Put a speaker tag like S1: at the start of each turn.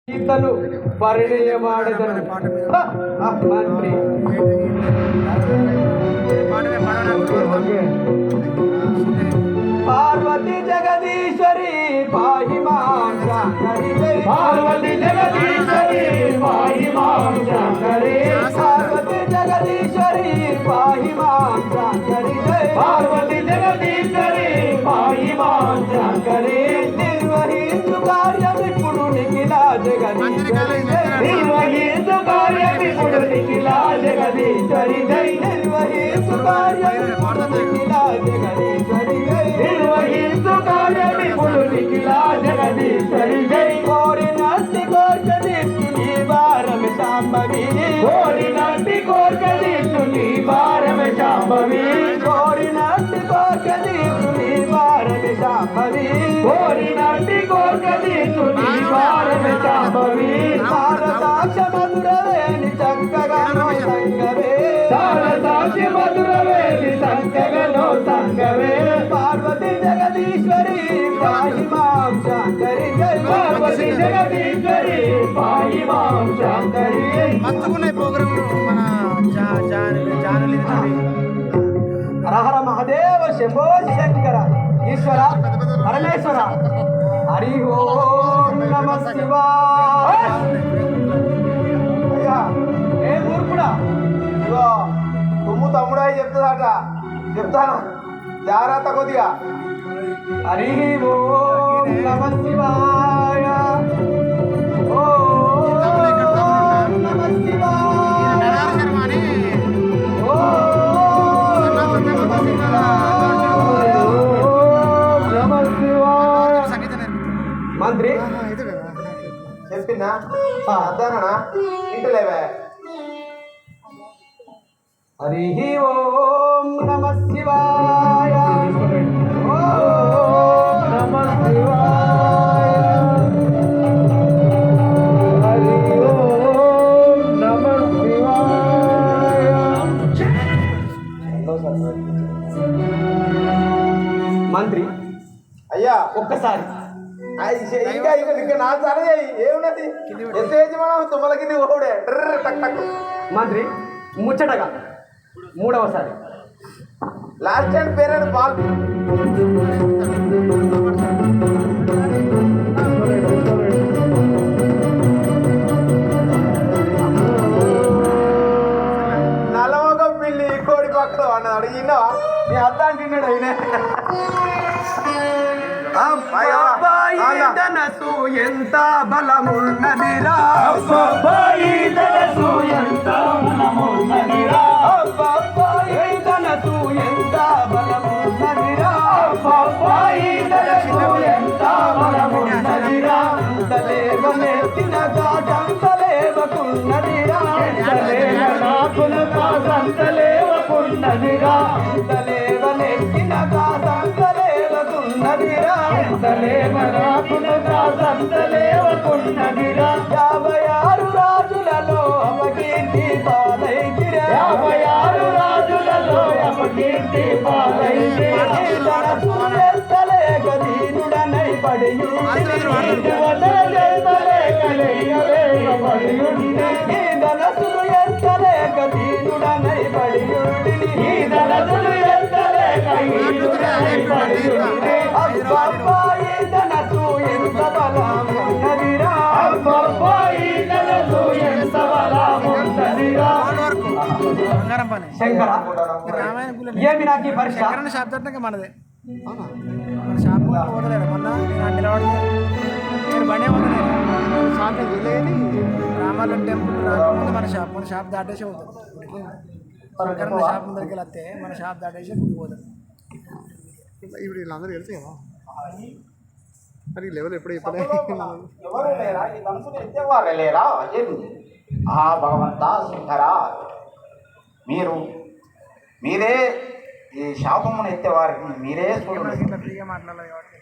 S1: ఈతలు పరిణయమాడదను మంత్రి పార్వతి జగదీశ్వరి పాహి మాం శంకరి పార్వతి జగదీశ్వరి పాహి మాం శంకరి పార్వతి జగదీశ్వరి పాహి మాం శంకరి పార్వతి జగదీశ్వరి పాహి మాం శంకరి నిర్వహించు కార్యమిప్పుడు నిఖిలా జగదీశ్వరి నిర్వహించు కార్యమిప్పుడు నిఖిలా జగదీశ్వరి జై నిర్వహించు కార్యమిప్పుడు నిఖిలా జగదీశ్వరి జై నిర్వహించు కార్యమిప్పుడు నిఖిలా జగదీశ్వరి జై కోరినట్టి కోర్చదీర్చు నీ వారమి శాంభవి కోరినట్టి కోర్చదీర్చు నీ వారమి శాంభవి కోరినట్టి కోర్చదీర్చు నీ వారమి శాంభవి కోరినట్టి కోర్చదీర్చు నీ వారమి శాంభవి సారసాక్ష మధురవేణి చక్కగనో సంగవే సారసాక్ష మధురవేణి చక్కగనో సంగవే పార్వతి జగదీశ్వరి పాహి మాం శంకరి జై పార్వతి జగదీశ్వరి పాహి మాం శంకరి మంచుకునే ప్రోగ్రామ్ మన ఛానల్ హరహర మహాదేవ శంభో శంకర ఈశ్వర పరమేశ్వర హరి ఓం నమః శివాయ అయ్యా ఏ మూర్ఖుడా ఇగో తుమ్ము తమ్ముడా చెప్తాను జాగ్రత్త కొద్దిగా హరి ఓం నమః శివాయ ఓం నమః శివాయ మంత్రి చెప్పినా అదానా ఇంటలేవే హరి ఓం నమః శివాయ ఓం నమః శివాయ హరి ఓం నమః శివాయ మంత్రి అయ్యా ఒక్కసారి ఇంకా నా సరే ఏమున్నది ఎస్టేజ్ మనం తుమ్మల కింద ఓడే టక్ టక్ మంత్రి ముచ్చటగా మూడవసారి లాస్ట్ అండ్ పేరెంట్ బాల్ నలమొక పిల్లి కోడి పక్కడు అన్నది అడిగినావా నీ అర్థం తిన్నాడు అయినా ధనసు ఎంత బలమున్నదిరా ధనసు ఎంత బలమున్నదిరా ధనసు ఎంత బలమున్నదిరా ధనసు ఎంత బలమున్నదిరా అంతలేవనెత్తిన కాటంతలేవకున్నదిరా అంతలేవకున్నదిరా అంతలేవనెత్తిన కాటంతలేవకున్నదిరా సంతలేవకున్నదిరా 56 రాజులలో అపకీర్తి పాలైతిరా 56 రాజులలో అపకీర్తి పాలైతిరా ధనసులేక దీనుడనై పడియుంటిని ధనసులు ఎంతలేక దీనుడనై పడియుంటిని ధనసులు ఎంతలేక దీనుడనై పడియుంటిని అబ్బాయి ధనసు ఎంత బలమున్నదిరా అబ్బాయి ధనసు ఎంత బలమున్నదిరా శంకర ఏమి నాకు పరిష్కారం శాబ్దానికి మనదే మన షాప్ పోతలేదు మొన్న నిలబడి నేను బండే పోతలేదు షాప్ వెళ్ళేది రామాలయం టెంపుల్ రాకముందు మన షాప్ దాటేసి పోతుంది శంకరన్న షాప్ ముందరికి వెళ్తే మన షాప్ దాటేసి గుడికి పోతుంది ఇప్పుడు వీళ్ళందరూ తెలుసు కదా మరి లెవెల్ ఎప్పుడు
S2: ఎవరు లేరా భగవంతా శంకరా మీరే ఈ శాపమును ఎత్తేవారికి మీరే చూడండి
S1: ఫ్రీగా మాట్లాడాలి కాబట్టి